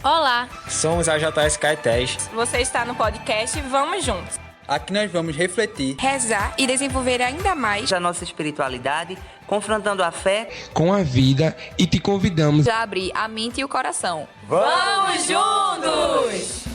Olá, somos a JS Caetés. Você está no podcast Vamos Juntos. Aqui nós vamos refletir, rezar e desenvolver ainda mais a nossa espiritualidade, confrontando a fé com a vida e te convidamos a abrir a mente e o coração. vamos juntos!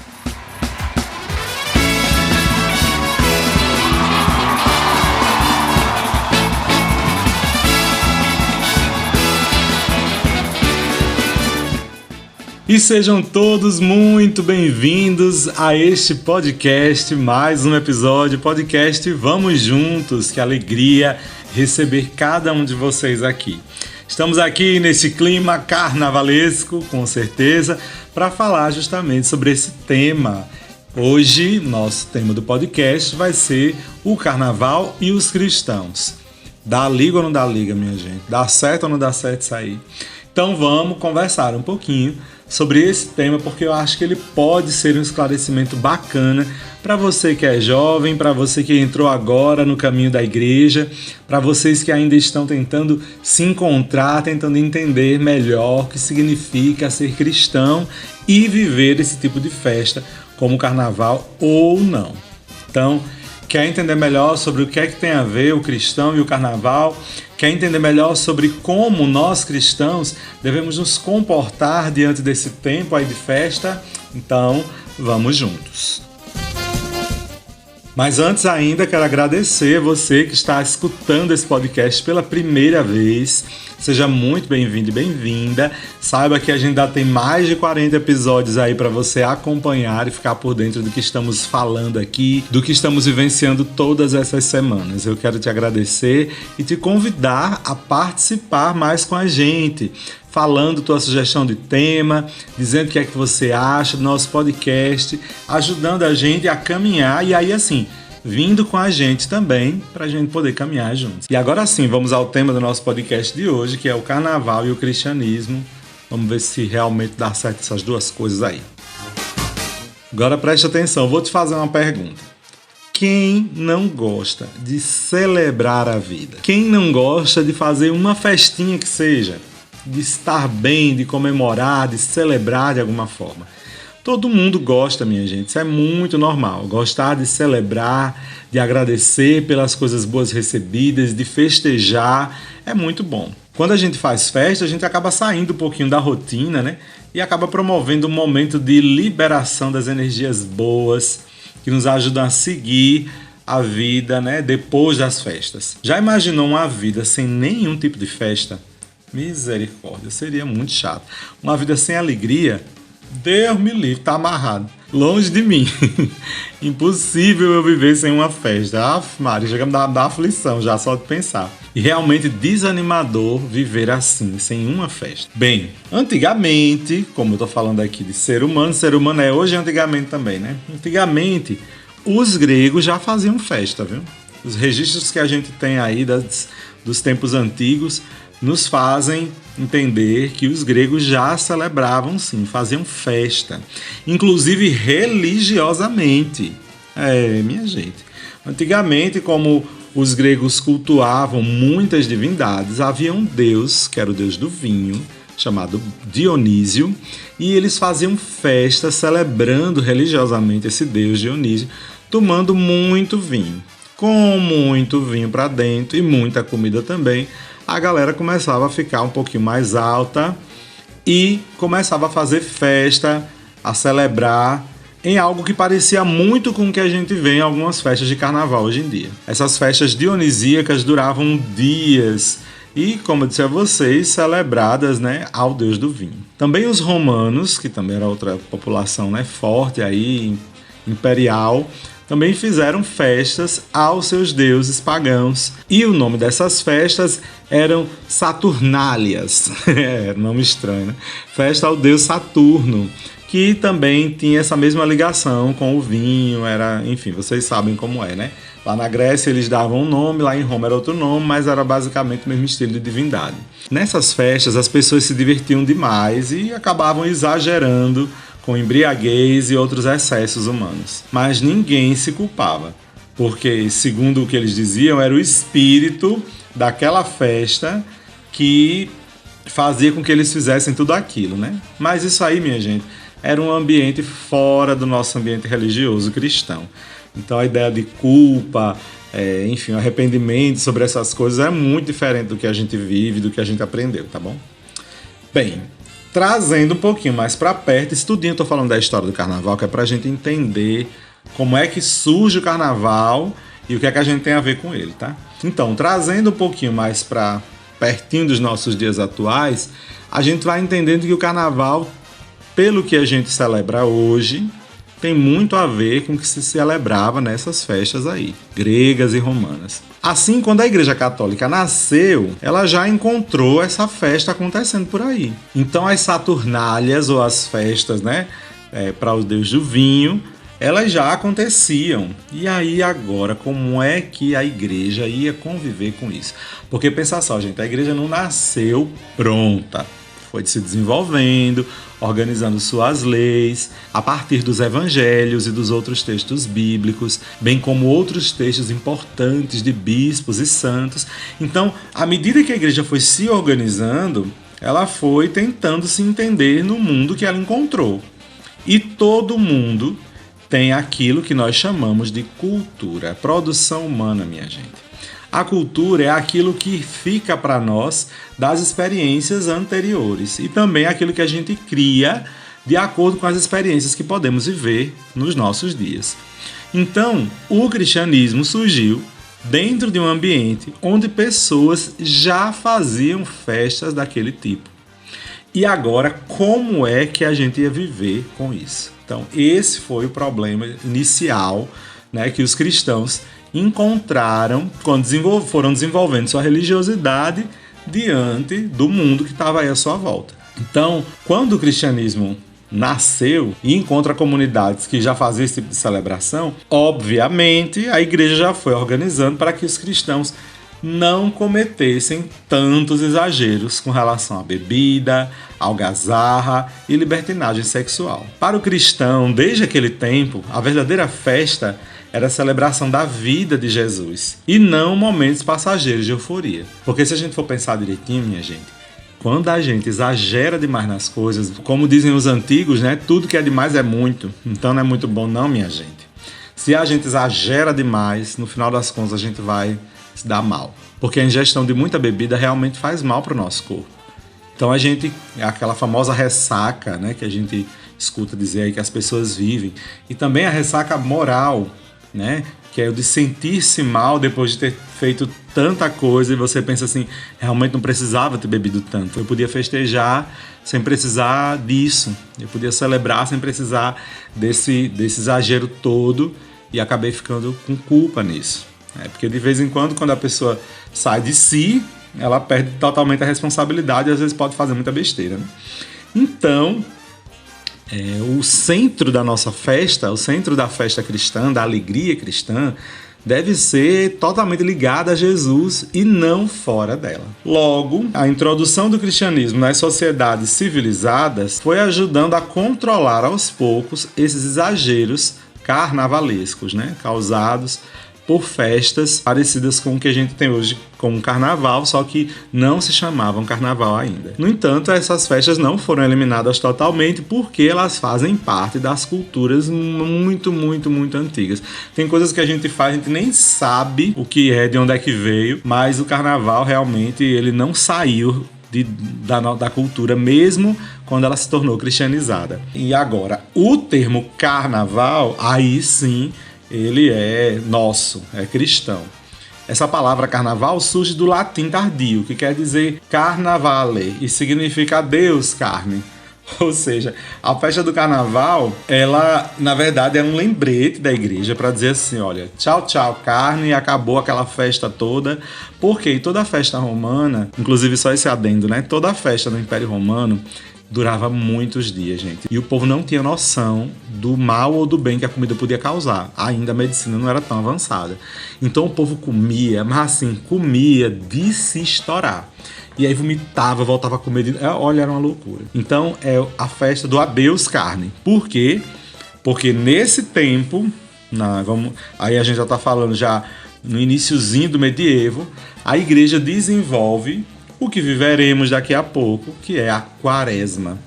E sejam todos muito bem-vindos a este podcast, mais um episódio, podcast Vamos Juntos. Que alegria receber cada um de vocês aqui. Estamos aqui nesse clima carnavalesco, com certeza, para falar justamente sobre esse tema. Hoje, nosso tema do podcast vai ser o carnaval e os cristãos. Dá liga ou não dá liga, minha gente? Dá certo ou não dá certo isso aí? Então vamos conversar um pouquinho sobre esse tema, porque eu acho que ele pode ser um esclarecimento bacana para você que é jovem, para você que entrou agora no caminho da igreja, para vocês que ainda estão tentando se encontrar, tentando entender melhor o que significa ser cristão e viver esse tipo de festa, como o carnaval ou não. Então, quer entender melhor sobre o que é que tem a ver o cristão e o carnaval? Quer entender melhor sobre como nós cristãos devemos nos comportar diante desse tempo aí de festa? Então, vamos juntos. Mas antes ainda, quero agradecer você que está escutando esse podcast pela primeira vez. Seja muito bem-vindo e bem-vinda. Saiba que a gente ainda tem mais de 40 episódios aí para você acompanhar e ficar por dentro do que estamos falando aqui, do que estamos vivenciando todas essas semanas. Eu quero te agradecer e te convidar a participar mais com a gente, falando tua sugestão de tema, dizendo o que é que você acha do nosso podcast, ajudando a gente a caminhar e aí assim, vindo com a gente também, para a gente poder caminhar juntos. E agora sim, vamos ao tema do nosso podcast de hoje, que é o carnaval e o cristianismo. Vamos ver se realmente dá certo essas duas coisas aí. Agora preste atenção, vou te fazer uma pergunta. Quem não gosta de celebrar a vida? Quem não gosta de fazer uma festinha que seja? De estar bem, de comemorar, de celebrar de alguma forma? Todo mundo gosta, minha gente, isso é muito normal. Gostar de celebrar, de agradecer pelas coisas boas recebidas, de festejar, é muito bom. Quando a gente faz festa, a gente acaba saindo um pouquinho da rotina, né? E acaba promovendo um momento de liberação das energias boas, que nos ajudam a seguir a vida, né? Depois das festas. Já imaginou uma vida sem nenhum tipo de festa? Misericórdia, seria muito chato. Uma vida sem alegria? Deus me livre, tá amarrado. Longe de mim. Impossível eu viver sem uma festa. Aff, Maria, chega a me dar aflição já só de pensar. E realmente desanimador viver assim, sem uma festa. Bem, antigamente, como eu tô falando aqui de ser humano é hoje e antigamente também, né? Antigamente, os gregos já faziam festa, viu? Os registros que a gente tem aí dos tempos antigos nos fazem entender que os gregos já celebravam sim, faziam festa, inclusive religiosamente. Minha gente, antigamente, como os gregos cultuavam muitas divindades, havia um deus, que era o deus do vinho, chamado Dionísio, e eles faziam festa celebrando religiosamente esse deus Dionísio, tomando muito vinho. Com muito vinho para dentro e muita comida também, a galera começava a ficar um pouquinho mais alta e começava a fazer festa, a celebrar em algo que parecia muito com o que a gente vê em algumas festas de carnaval hoje em dia. Essas festas dionisíacas duravam dias e, como eu disse a vocês, celebradas, né, ao deus do vinho. Também os romanos, que também era outra população, né, forte aí, imperial, também fizeram festas aos seus deuses pagãos. E o nome dessas festas eram Saturnálias. Nome estranho, né? Festa ao deus Saturno, que também tinha essa mesma ligação com o vinho. Enfim, vocês sabem como é, né? Lá na Grécia eles davam um nome, lá em Roma era outro nome, mas era basicamente o mesmo estilo de divindade. Nessas festas as pessoas se divertiam demais e acabavam exagerando com embriaguez e outros excessos humanos. Mas ninguém se culpava, porque, segundo o que eles diziam, era o espírito daquela festa que fazia com que eles fizessem tudo aquilo, né? Mas isso aí, minha gente, era um ambiente fora do nosso ambiente religioso cristão. Então a ideia de culpa, enfim, arrependimento sobre essas coisas é muito diferente do que a gente vive, do que a gente aprendeu, tá bom? Bem, trazendo um pouquinho mais para perto, estudinho, eu tô falando da história do carnaval, que é pra gente entender como é que surge o carnaval e o que é que a gente tem a ver com ele, tá? Então, trazendo um pouquinho mais para pertinho dos nossos dias atuais, a gente vai entendendo que o carnaval, pelo que a gente celebra hoje, tem muito a ver com o que se celebrava nessas festas aí, gregas e romanas. Assim, quando a Igreja Católica nasceu, ela já encontrou essa festa acontecendo por aí. Então, as Saturnálias, ou as festas, né, para o deus do vinho, elas já aconteciam. E aí agora, como é que a igreja ia conviver com isso? Porque pensa só, gente, a igreja não nasceu pronta. Foi se desenvolvendo, organizando suas leis, a partir dos evangelhos e dos outros textos bíblicos, bem como outros textos importantes de bispos e santos. Então, à medida que a igreja foi se organizando, ela foi tentando se entender no mundo que ela encontrou. E todo mundo tem aquilo que nós chamamos de cultura, produção humana, minha gente. A cultura é aquilo que fica para nós das experiências anteriores e também aquilo que a gente cria de acordo com as experiências que podemos viver nos nossos dias. Então, o cristianismo surgiu dentro de um ambiente onde pessoas já faziam festas daquele tipo. E agora, como é que a gente ia viver com isso? Então, esse foi o problema inicial, né, que os cristãos encontraram quando foram desenvolvendo sua religiosidade diante do mundo que estava aí à sua volta. Então, quando o cristianismo nasceu e encontra comunidades que já faziam esse tipo de celebração, obviamente a igreja já foi organizando para que os cristãos não cometessem tantos exageros com relação à bebida, algazarra e libertinagem sexual. Para o cristão, desde aquele tempo, a verdadeira festa era a celebração da vida de Jesus e não momentos passageiros de euforia. Porque se a gente for pensar direitinho, minha gente, quando a gente exagera demais nas coisas, como dizem os antigos, né, tudo que é demais é muito, então não é muito bom não, minha gente. Se a gente exagera demais, no final das contas a gente vai se dar mal. Porque a ingestão de muita bebida realmente faz mal para o nosso corpo. Então a gente, aquela famosa ressaca, né, que a gente escuta dizer aí que as pessoas vivem, e também a ressaca moral, né, que é o de sentir-se mal depois de ter feito tanta coisa e você pensa assim, realmente não precisava ter bebido tanto. Eu podia festejar sem precisar disso. Eu podia celebrar sem precisar desse exagero todo e acabei ficando com culpa nisso. Porque de vez em quando a pessoa sai de si, ela perde totalmente a responsabilidade e às vezes pode fazer muita besteira, né? Então, o centro da nossa festa, o centro da festa cristã, da alegria cristã, deve ser totalmente ligado a Jesus e não fora dela. Logo, a introdução do cristianismo nas sociedades civilizadas foi ajudando a controlar aos poucos esses exageros carnavalescos, né, causados por festas parecidas com o que a gente tem hoje como carnaval, só que não se chamavam carnaval ainda. No entanto, essas festas não foram eliminadas totalmente porque elas fazem parte das culturas muito, muito, muito antigas. Tem coisas que a gente faz, a gente nem sabe o que é, de onde é que veio, mas o carnaval realmente ele não saiu da cultura, mesmo quando ela se tornou cristianizada. E agora, o termo carnaval, aí sim, ele é nosso, é cristão. Essa palavra carnaval surge do latim tardio, que quer dizer carnavale, e significa Deus carne. Ou seja, a festa do carnaval, ela, na verdade, é um lembrete da igreja para dizer assim, olha, tchau, tchau, carne, e acabou aquela festa toda. Porque toda festa romana, inclusive só esse adendo, né? Toda festa do Império Romano durava muitos dias, gente. E o povo não tinha noção do mal ou do bem que a comida podia causar. Ainda a medicina não era tão avançada. Então o povo comia, mas assim, comia de se estourar. E aí vomitava, voltava a comer. Olha, era uma loucura. Então é a festa do adeus carne. Por quê? Porque nesse tempo, aí a gente já está falando já no iniciozinho do medievo, a igreja desenvolve o que viveremos daqui a pouco, que é a quaresma.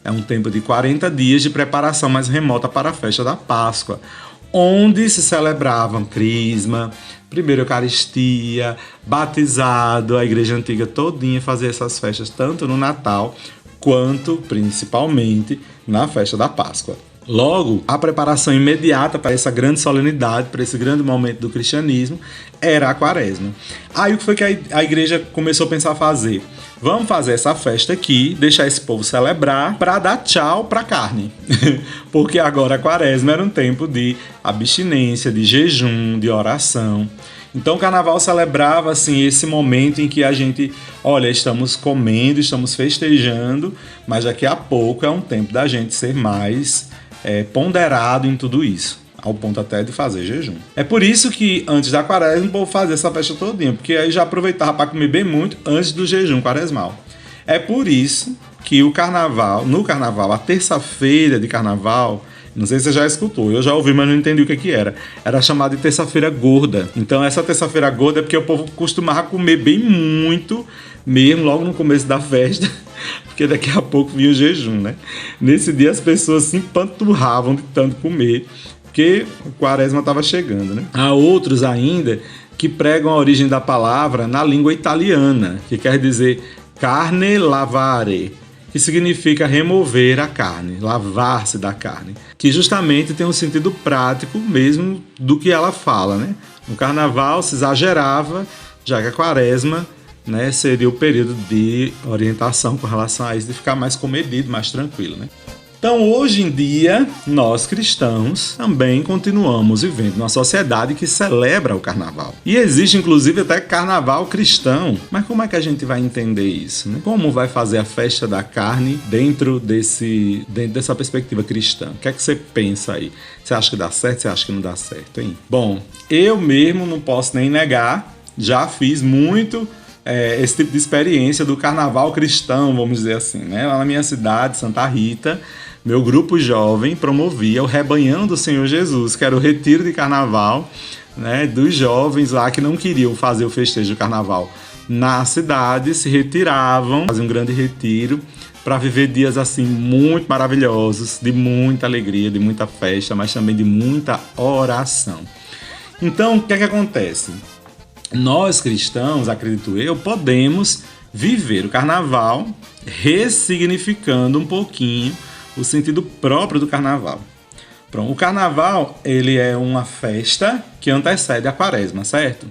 É um tempo de 40 dias de preparação mais remota para a festa da Páscoa, onde se celebravam crisma, primeira Eucaristia, batizado, a igreja antiga todinha fazia essas festas tanto no Natal quanto, principalmente, na festa da Páscoa. Logo, a preparação imediata para essa grande solenidade, para esse grande momento do cristianismo, era a Quaresma. Aí o que foi que a igreja começou a pensar fazer? Vamos fazer essa festa aqui, deixar esse povo celebrar para dar tchau para a carne. Porque agora a Quaresma era um tempo de abstinência, de jejum, de oração. Então o carnaval celebrava assim, esse momento em que a gente, olha, estamos comendo, estamos festejando, mas daqui a pouco é um tempo da gente ser mais ponderado em tudo isso, ao ponto até de fazer jejum. É por isso que antes da Quaresma o povo fazia essa festa todinha, porque aí já aproveitava para comer bem muito antes do jejum quaresmal. É por isso que no carnaval, a terça-feira de carnaval, não sei se você já escutou, eu já ouvi, mas não entendi o que era. Era chamada de terça-feira gorda. Então essa terça-feira gorda é porque o povo costumava comer bem muito, mesmo logo no começo da festa, porque daqui a pouco vinha o jejum, né? Nesse dia as pessoas se empanturravam de tanto comer, porque o Quaresma estava chegando, né? Há outros ainda que pregam a origem da palavra na língua italiana, que quer dizer carne lavare, que significa remover a carne, lavar-se da carne, que justamente tem um sentido prático mesmo do que ela fala, né? No carnaval se exagerava, já que a Quaresma, né, seria o período de orientação com relação a isso, de ficar mais comedido, mais tranquilo, né? Então, hoje em dia, nós cristãos também continuamos vivendo numa sociedade que celebra o carnaval. E existe, inclusive, até carnaval cristão. Mas como é que a gente vai entender isso, né? Como vai fazer a festa da carne dentro dessa perspectiva cristã? O que é que você pensa aí? Você acha que dá certo? Você acha que não dá certo, hein? Bom, eu mesmo não posso nem negar, já fiz muito esse tipo de experiência do carnaval cristão, vamos dizer assim, né? Lá na minha cidade, Santa Rita, meu grupo jovem promovia o Rebanhão do Senhor Jesus, que era o retiro de carnaval, né, dos jovens lá que não queriam fazer o festejo do carnaval na cidade, se retiravam, faziam um grande retiro para viver dias assim muito maravilhosos, de muita alegria, de muita festa, mas também de muita oração. Então, o que é que acontece? Nós cristãos, acredito eu, podemos viver o carnaval ressignificando um pouquinho o sentido próprio do carnaval. Pronto, o carnaval, ele é uma festa que antecede a Quaresma, certo?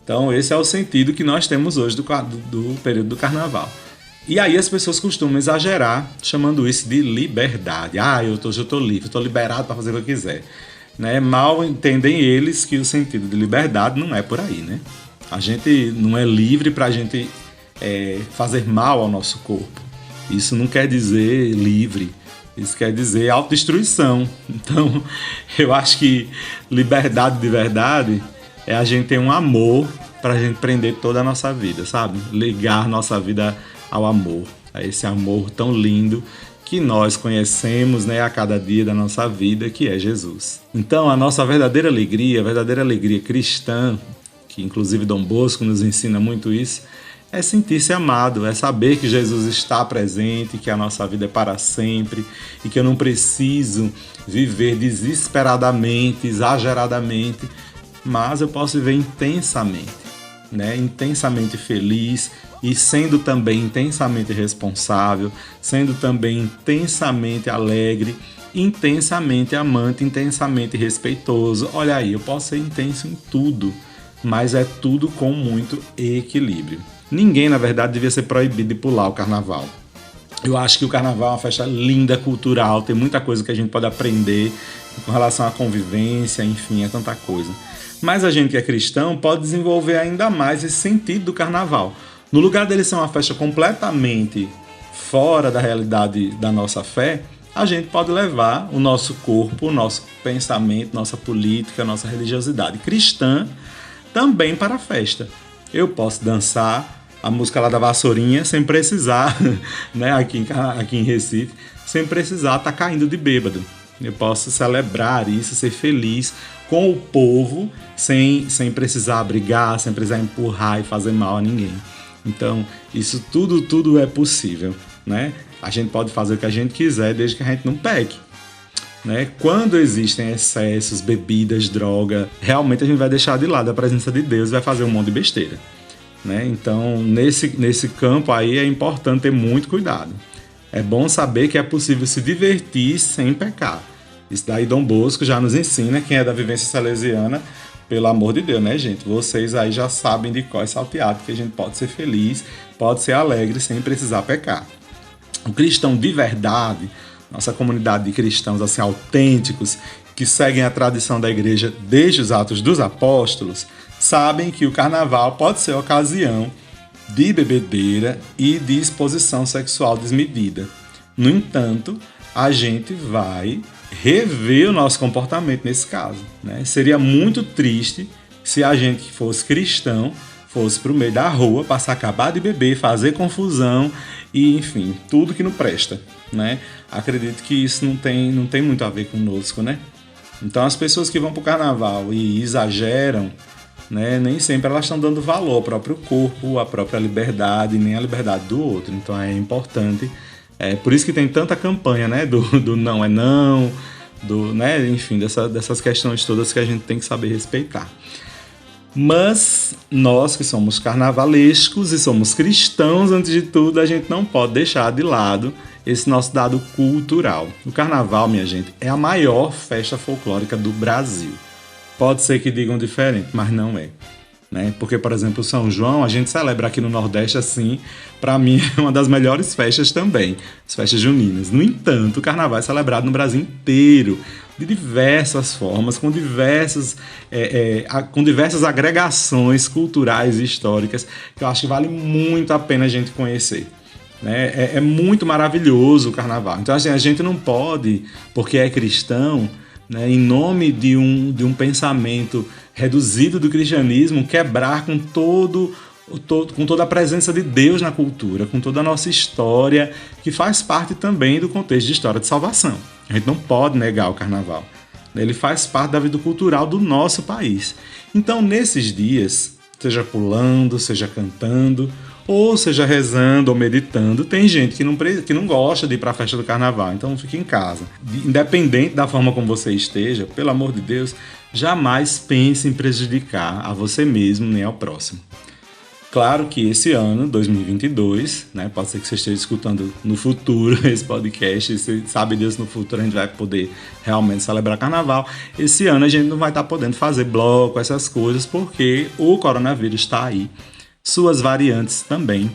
Então esse é o sentido que nós temos hoje do período do carnaval. E aí as pessoas costumam exagerar chamando isso de liberdade. Eu estou livre, estou liberado para fazer o que eu quiser. Né? Mal entendem eles que o sentido de liberdade não é por aí, né? A gente não é livre para a gente fazer mal ao nosso corpo. Isso não quer dizer livre, isso quer dizer autodestruição. Então, eu acho que liberdade de verdade é a gente ter um amor para a gente prender toda a nossa vida, sabe? Ligar nossa vida ao amor, a esse amor tão lindo que nós conhecemos, né, a cada dia da nossa vida, que é Jesus. Então, a nossa verdadeira alegria cristã, que inclusive Dom Bosco nos ensina muito isso, é sentir-se amado, é saber que Jesus está presente, que a nossa vida é para sempre e que eu não preciso viver desesperadamente, exageradamente, mas eu posso viver intensamente, né? Intensamente feliz e sendo também intensamente responsável, sendo também intensamente alegre, intensamente amante, intensamente respeitoso. Olha aí, eu posso ser intenso em tudo, mas é tudo com muito equilíbrio. Ninguém, na verdade, devia ser proibido de pular o carnaval. Eu acho que o carnaval é uma festa linda, cultural, tem muita coisa que a gente pode aprender com relação à convivência, enfim, é tanta coisa. Mas a gente que é cristão pode desenvolver ainda mais esse sentido do carnaval. No lugar dele ser uma festa completamente fora da realidade da nossa fé, a gente pode levar o nosso corpo, o nosso pensamento, nossa política, nossa religiosidade cristã também para a festa. Eu posso dançar a música lá da Vassourinha sem precisar, né, aqui em Recife, sem precisar estar caindo de bêbado. Eu posso celebrar isso, ser feliz com o povo, sem precisar brigar, sem precisar empurrar e fazer mal a ninguém. Então, isso tudo é possível, né? A gente pode fazer o que a gente quiser desde que a gente não peque. Né? Quando existem excessos, bebidas, droga, realmente a gente vai deixar de lado a presença de Deus e vai fazer um monte de besteira. Né? Então, nesse campo aí é importante ter muito cuidado. É bom saber que é possível se divertir sem pecar. Isso daí Dom Bosco já nos ensina, quem é da vivência salesiana, pelo amor de Deus, né, gente? Vocês aí já sabem de qual é salteado, que a gente pode ser feliz, pode ser alegre sem precisar pecar. O cristão de verdade, nossa comunidade de cristãos assim, autênticos, que seguem a tradição da igreja desde os Atos dos Apóstolos, sabem que o carnaval pode ser ocasião de bebedeira e de exposição sexual desmedida. No entanto, a gente vai rever o nosso comportamento nesse caso. Né? Seria muito triste se a gente que fosse cristão fosse para o meio da rua, passar acabar de beber, fazer confusão e, enfim, tudo que não presta. Né? Acredito que isso não tem muito a ver conosco, né? Então as pessoas que vão para o carnaval e exageram, né, nem sempre elas estão dando valor ao próprio corpo, à própria liberdade, nem à liberdade do outro. Então é importante, por isso que tem tanta campanha, né, do não é não, né, enfim, dessas questões todas que a gente tem que saber respeitar. Mas nós que somos carnavalescos e somos cristãos, antes de tudo, a gente não pode deixar de lado esse nosso dado cultural. O carnaval, minha gente, é a maior festa folclórica do Brasil. Pode ser que digam diferente, mas não é. Né? Porque, por exemplo, o São João, a gente celebra aqui no Nordeste assim, para mim é uma das melhores festas também, as festas juninas. No entanto, o carnaval é celebrado no Brasil inteiro, de diversas formas, com diversas agregações culturais e históricas, que eu acho que vale muito a pena a gente conhecer. Né? É muito maravilhoso o carnaval. Então assim, a gente não pode, porque é cristão, né, em nome de um pensamento reduzido do cristianismo, quebrar com toda a presença de Deus na cultura, com toda a nossa história, que faz parte também do contexto de história de salvação. A gente não pode negar o carnaval. Ele faz parte da vida cultural do nosso país. Então, nesses dias, seja pulando, seja cantando, ou seja rezando ou meditando, tem gente que não gosta de ir para a festa do carnaval, então fique em casa. Independente da forma como você esteja, pelo amor de Deus, jamais pense em prejudicar a você mesmo nem ao próximo. Claro que esse ano, 2022, né, pode ser que você esteja escutando no futuro esse podcast, e se sabe Deus, no futuro a gente vai poder realmente celebrar carnaval. Esse ano a gente não vai estar podendo fazer bloco, essas coisas, porque o coronavírus está aí. Suas variantes também.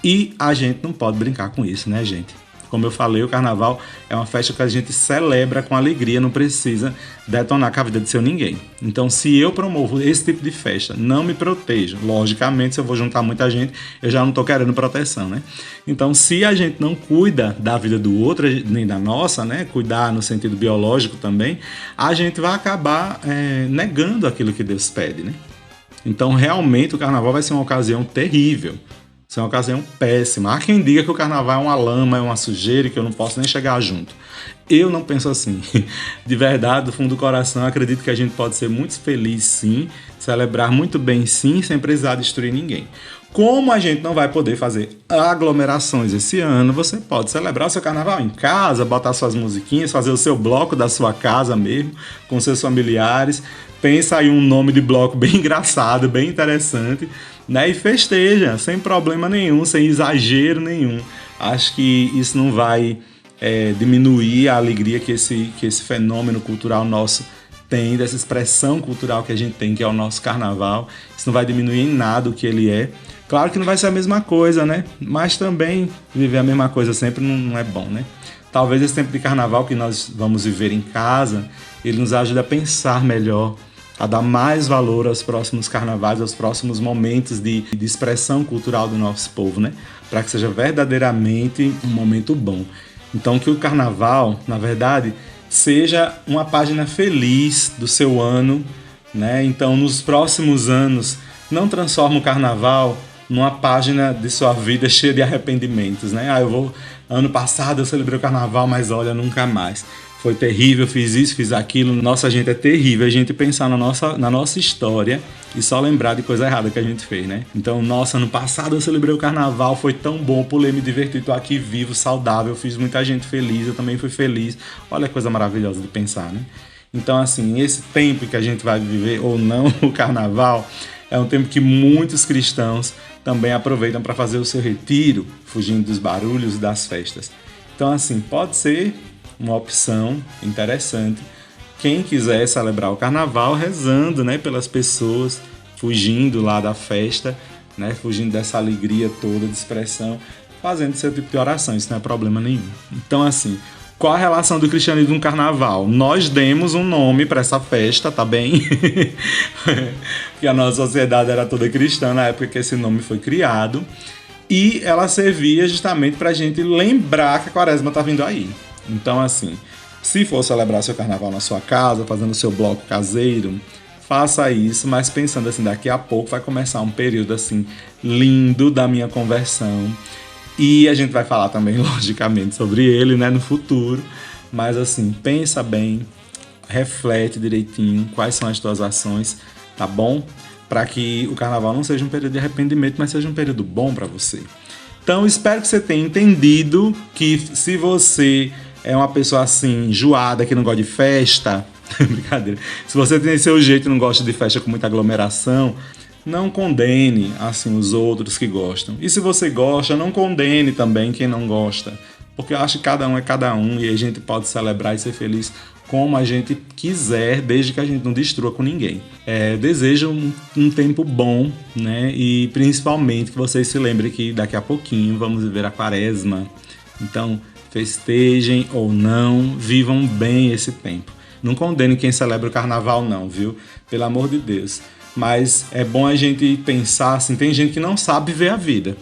E a gente não pode brincar com isso, né, gente? Como eu falei, o carnaval é uma festa que a gente celebra com alegria, não precisa detonar com a vida de seu ninguém. Então, se eu promovo esse tipo de festa, não me protejo. Logicamente, se eu vou juntar muita gente, eu já não estou querendo proteção, né? Então, se a gente não cuida da vida do outro, nem da nossa, né? Cuidar no sentido biológico também, a gente vai acabar negando aquilo que Deus pede, né? Então, realmente, o carnaval vai ser uma ocasião terrível. Isso é uma ocasião péssima. Há quem diga que o carnaval é uma lama, é uma sujeira e que eu não posso nem chegar junto. Eu não penso assim. De verdade, do fundo do coração, acredito que a gente pode ser muito feliz, sim, celebrar muito bem, sim, sem precisar destruir ninguém. Como a gente não vai poder fazer aglomerações esse ano, você pode celebrar o seu carnaval em casa, botar suas musiquinhas, fazer o seu bloco da sua casa mesmo, com seus familiares. Pensa aí um nome de bloco bem engraçado, bem interessante, né? E festeja, sem problema nenhum, sem exagero nenhum. Acho que isso não vai diminuir a alegria que esse fenômeno cultural nosso tem, dessa expressão cultural que a gente tem, que é o nosso carnaval. Isso não vai diminuir em nada o que ele é. Claro que não vai ser a mesma coisa, né? Mas também viver a mesma coisa sempre não é bom, né? Talvez esse tempo de carnaval que nós vamos viver em casa, ele nos ajude a pensar melhor, a dar mais valor aos próximos carnavais, aos próximos momentos de expressão cultural do nosso povo, né? Para que seja verdadeiramente um momento bom. Então, que o carnaval, na verdade, seja uma página feliz do seu ano, né? Então, nos próximos anos, não transforma o carnaval numa página de sua vida cheia de arrependimentos, né? Ano passado eu celebrei o carnaval, mas olha, nunca mais. foi terrível, fiz isso, fiz aquilo. Nossa, gente, é terrível a gente pensar na nossa história e só lembrar de coisa errada que a gente fez, né? Então, nossa, ano passado eu celebrei o carnaval, foi tão bom, pulei, me diverti, tô aqui vivo, saudável, fiz muita gente feliz, eu também fui feliz. Olha que coisa maravilhosa de pensar, né? Então, assim, esse tempo que a gente vai viver, ou não, o carnaval, é um tempo que muitos cristãos também aproveitam para fazer o seu retiro, fugindo dos barulhos das festas. Então, assim, pode ser uma opção interessante. Quem quiser celebrar o carnaval rezando, né, pelas pessoas, fugindo lá da festa, né, fugindo dessa alegria toda de expressão, fazendo seu tipo de oração, isso não é problema nenhum. Então, assim, qual a relação do cristianismo com o carnaval? Nós demos um nome para essa festa, tá bem? Porque a nossa sociedade era toda cristã na época que esse nome foi criado. E ela servia justamente para a gente lembrar que a quaresma tá vindo aí. Então, assim, se for celebrar seu carnaval na sua casa, fazendo seu bloco caseiro, faça isso, mas pensando assim, daqui a pouco vai começar um período assim lindo da minha conversão. E a gente vai falar também, logicamente, sobre ele, né, no futuro. Mas assim, pensa bem, reflete direitinho quais são as tuas ações, tá bom? Para que o carnaval não seja um período de arrependimento, mas seja um período bom para você. Então, espero que você tenha entendido que se você é uma pessoa assim, enjoada, que não gosta de festa, brincadeira, se você tem seu jeito e não gosta de festa com muita aglomeração, não condene assim os outros que gostam. E se você gosta, não condene também quem não gosta. Porque eu acho que cada um é cada um e a gente pode celebrar e ser feliz como a gente quiser, desde que a gente não destrua com ninguém. Desejo um tempo bom, né? E principalmente que vocês se lembrem que daqui a pouquinho vamos viver a quaresma. Então, festejem ou não, vivam bem esse tempo. Não condene quem celebra o carnaval não, viu? Pelo amor de Deus. Mas é bom a gente pensar assim, tem gente que não sabe ver a vida,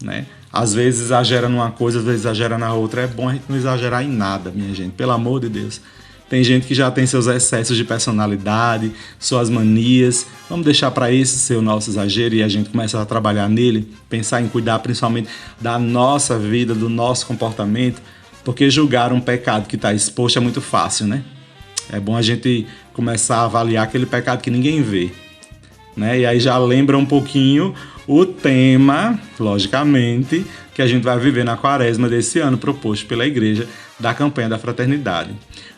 né? Às vezes exagera numa coisa, às vezes exagera na outra. É bom a gente não exagerar em nada, minha gente, pelo amor de Deus. Tem gente que já tem seus excessos de personalidade, suas manias. Vamos deixar para esse ser o nosso exagero e a gente começar a trabalhar nele, pensar em cuidar principalmente da nossa vida, do nosso comportamento, porque julgar um pecado que está exposto é muito fácil, né? É bom a gente começar a avaliar aquele pecado que ninguém vê, né? E aí já lembra um pouquinho o tema, logicamente, que a gente vai viver na quaresma desse ano, proposto pela igreja da campanha da fraternidade.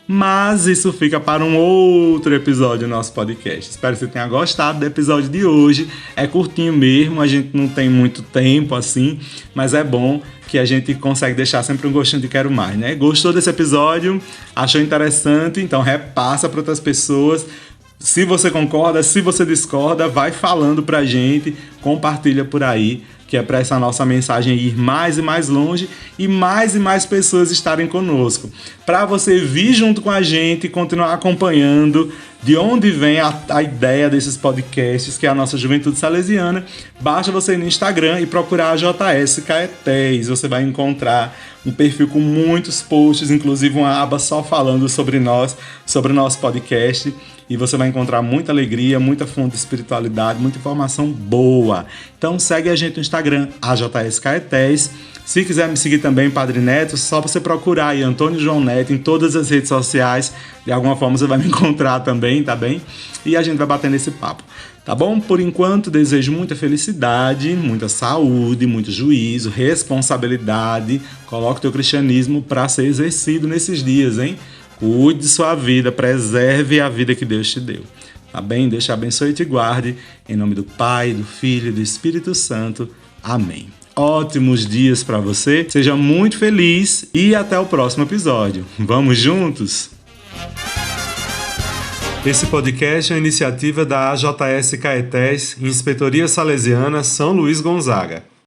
Mas isso fica para um outro episódio do nosso podcast. Espero que você tenha gostado do episódio de hoje. É curtinho mesmo, a gente não tem muito tempo assim, mas é bom que a gente consegue deixar sempre um gostinho de quero mais, né? Gostou desse episódio? Achou interessante? Então repassa para outras pessoas. Se você concorda, se você discorda, vai falando pra gente, compartilha por aí, que é para essa nossa mensagem ir mais e mais longe e mais pessoas estarem conosco. Para você vir junto com a gente e continuar acompanhando de onde vem a ideia desses podcasts, que é a nossa Juventude Salesiana, basta você ir no Instagram e procurar a JS Caetés. Você vai encontrar um perfil com muitos posts, inclusive uma aba só falando sobre nós, sobre o nosso podcast. E você vai encontrar muita alegria, muita fonte de espiritualidade, muita informação boa. Então segue a gente no Instagram, AJS Caetés. Se quiser me seguir também, Padre Neto, só você procurar aí Antônio João Neto em todas as redes sociais. De alguma forma você vai me encontrar também, tá bem? E a gente vai bater nesse papo, tá bom? Por enquanto, desejo muita felicidade, muita saúde, muito juízo, responsabilidade. Coloque o teu cristianismo para ser exercido nesses dias, hein? Cuide de sua vida, preserve a vida que Deus te deu. Tá bem? Deus te abençoe e te guarde. Em nome do Pai, do Filho e do Espírito Santo. Amém. Ótimos dias para você. Seja muito feliz e até o próximo episódio. Vamos juntos? Esse podcast é uma iniciativa da AJS Caetés, Inspetoria Salesiana São Luís Gonzaga.